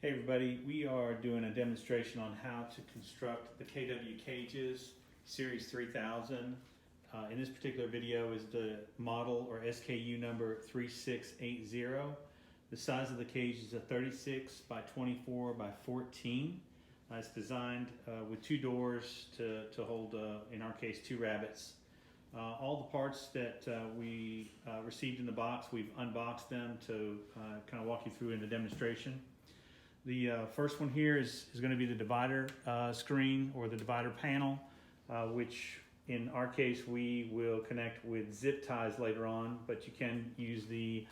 Hey everybody, we are doing a demonstration on how to construct the KW Cages Series 3000. In this particular video is the model or SKU number 3680. The size of the cage is a 36 by 24 by 14. It's designed with two doors to hold, in our case, two rabbits. All the parts that we received in the box, we've unboxed them to kind of walk you through in the demonstration. The first one here is going to be the divider screen or the divider panel, which in our case we will connect with zip ties later on, but you can use the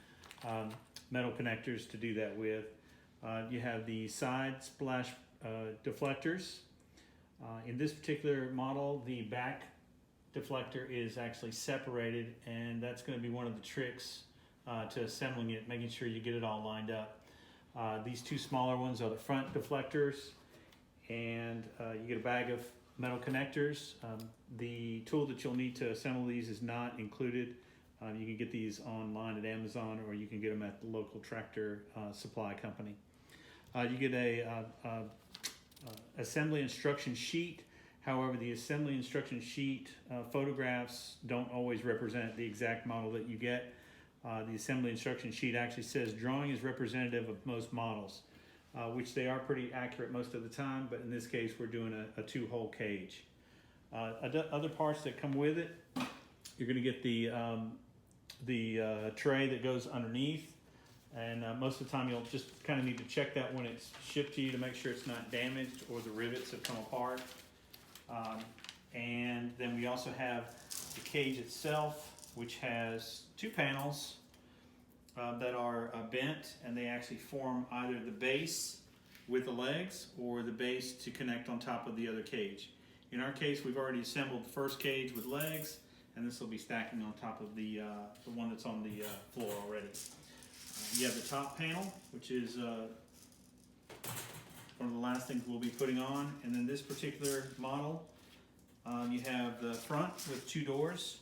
metal connectors to do that with. You have the side splash deflectors. In this particular model, the back deflector is actually separated, and that's going to be one of the tricks to assembling it, making sure you get it all lined up. These two smaller ones are the front deflectors, and you get a bag of metal connectors. The tool that you'll need to assemble these is not included. You can get these online at Amazon, or you can get them at the local tractor supply company. You get a assembly instruction sheet. However, the assembly instruction sheet photographs don't always represent the exact model that you get. The assembly instruction sheet actually says drawing is representative of most models, which they are pretty accurate most of the time, but in this case we're doing a two-hole cage. Other parts that come with it, you're going to get the tray that goes underneath, and most of the time you'll just kind of need to check that when it's shipped to you to make sure it's not damaged or the rivets have come apart. And then we also have the cage itself, which has two panels that are bent, and they actually form either the base with the legs or the base to connect on top of the other cage. In our case, we've already assembled the first cage with legs, and this will be stacking on top of the one that's on the floor already. You have the top panel, which is one of the last things we'll be putting on, and then this particular model, you have the front with two doors.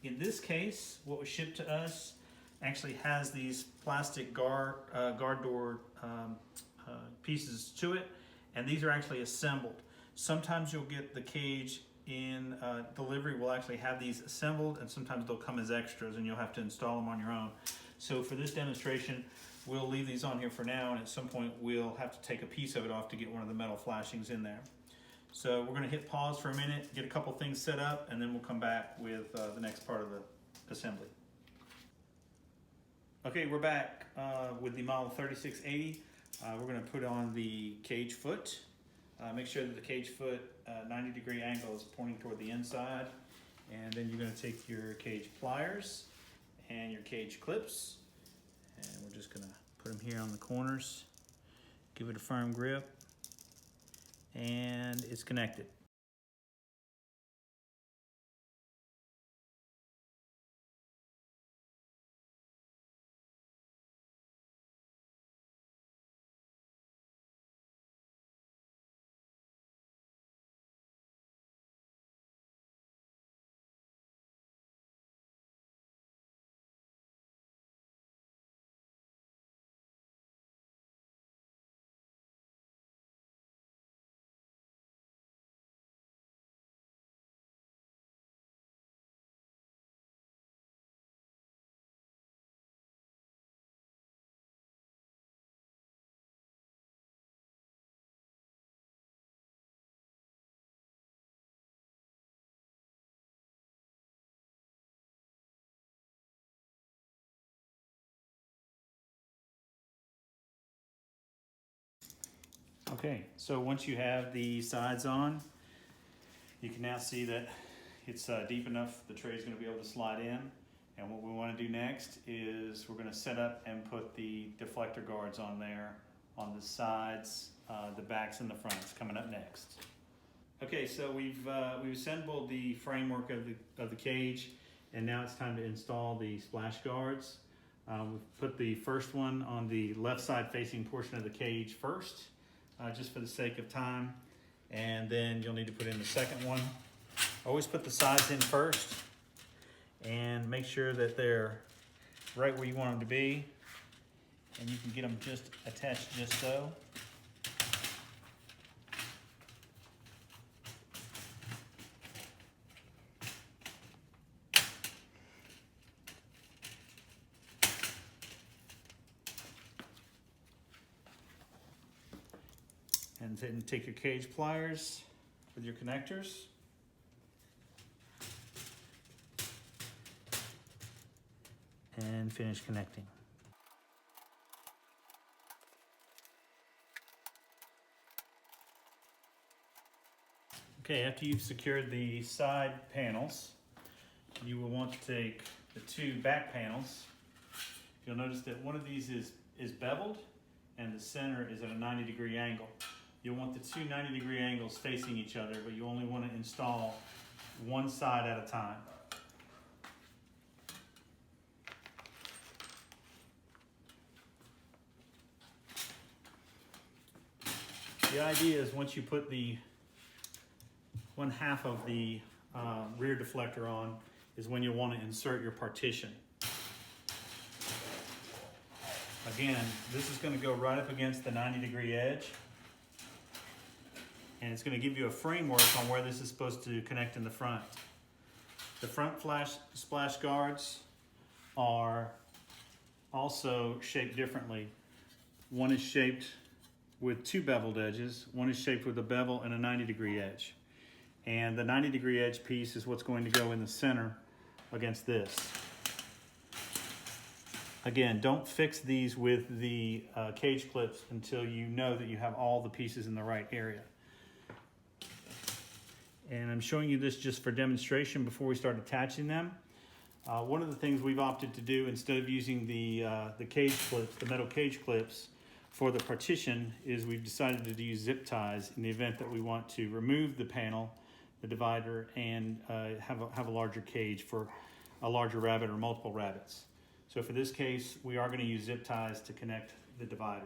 In this case, what was shipped to us actually has these plastic guard door pieces to it, and these are actually assembled. Sometimes you'll get the cage in delivery will actually have these assembled, and sometimes they'll come as extras and you'll have to install them on your own. So for this demonstration, we'll leave these on here for now, and at some point we'll have to take a piece of it off to get one of the metal flashings in there. So we're going to hit pause for a minute, get a couple things set up, and then we'll come back with the next part of the assembly. Okay, we're back with the model 3680. We're going to put on the cage foot. Make sure that the cage foot 90-degree angle is pointing toward the inside. And then you're going to take your cage pliers and your cage clips. And we're just going to put them here on the corners. Give it a firm grip. And it's connected. Okay, so once you have the sides on, you can now see that it's deep enough the tray is going to be able to slide in. And what we want to do next is we're going to set up and put the deflector guards on there, on the sides, the backs and the fronts coming up next. Okay, so we've assembled the framework of the cage, and now it's time to install the splash guards. We've put the first one on the left side facing portion of the cage first. Just for the sake of time, and then you'll need to put in the second one. Always put the sides in first and make sure that they're right where you want them to be, and you can get them just attached just so. And then take your cage pliers with your connectors. And finish connecting. Okay, after you've secured the side panels, you will want to take the two back panels. You'll notice that one of these is beveled and the center is at a 90-degree angle. You'll want the two 90-degree angles facing each other, but you only want to install one side at a time. The idea is once you put the one half of the rear deflector on is when you'll want to insert your partition. Again, this is going to go right up against the 90-degree edge, and it's going to give you a framework on where this is supposed to connect in the front. The front splash guards are also shaped differently. One is shaped with two beveled edges, one is shaped with a bevel and a 90-degree edge. And the 90-degree edge piece is what's going to go in the center against this. Again, don't fix these with the cage clips until you know that you have all the pieces in the right area. And I'm showing you this just for demonstration before we start attaching them. One of the things we've opted to do instead of using the cage clips, the metal cage clips, for the partition is we've decided to use zip ties in the event that we want to remove the panel, the divider, and have a larger cage for a larger rabbit or multiple rabbits. So for this case, we are going to use zip ties to connect the divider.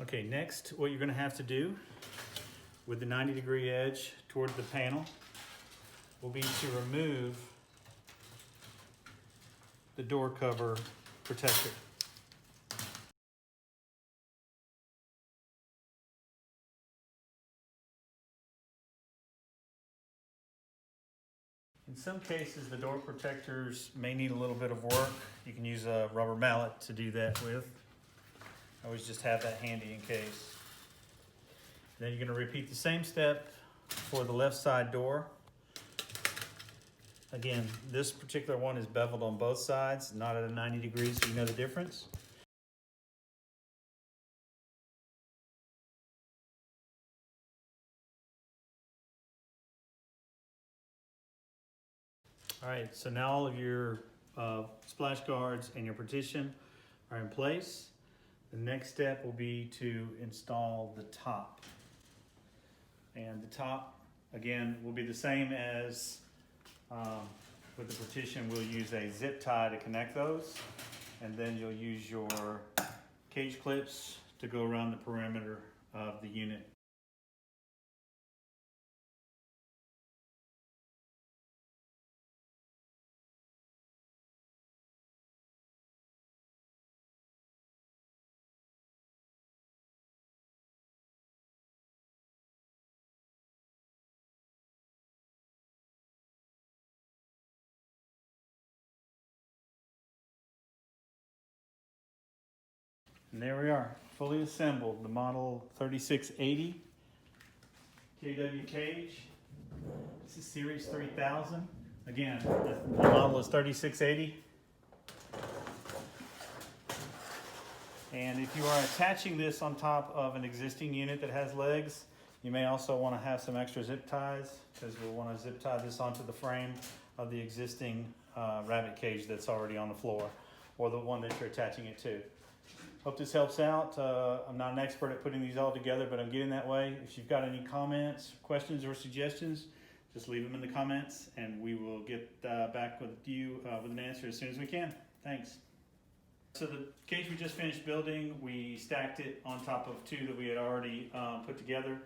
Okay, next what you're going to have to do with the 90-degree edge toward the panel will be to remove the door cover protector. In some cases, the door protectors may need a little bit of work. You can use a rubber mallet to do that with. I always just have that handy in case. Then you're going to repeat the same step for the left side door. Again, this particular one is beveled on both sides, not at a 90 degrees, so you know the difference. All right, so now all of your splash guards and your partition are in place. The next step will be to install the top. And the top, again, will be the same as with the partition. We'll use a zip tie to connect those, and then you'll use your cage clips to go around the perimeter of the unit. And there we are, fully assembled, the model 3680 KW cage. This is Series 3000. Again, the model is 3680. And if you are attaching this on top of an existing unit that has legs, you may also want to have some extra zip ties, because we'll want to zip tie this onto the frame of the existing rabbit cage that's already on the floor, or the one that you're attaching it to. Hope this helps out. I'm not an expert at putting these all together, but I'm getting that way. If you've got any comments, questions, or suggestions, just leave them in the comments, and we will get back with you with an answer as soon as we can. Thanks. So the cage we just finished building, we stacked it on top of two that we had already put together.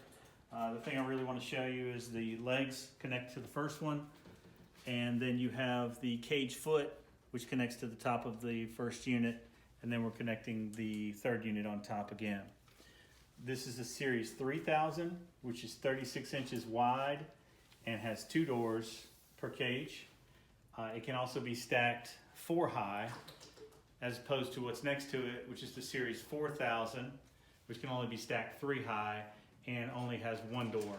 The thing I really want to show you is the legs connect to the first one, and then you have the cage foot, which connects to the top of the first unit, and then we're connecting the third unit on top again. This is a Series 3000, which is 36 inches wide and has 2 doors per cage. It can also be stacked 4 high, as opposed to what's next to it, which is the Series 4000, which can only be stacked 3 high and only has 1 door.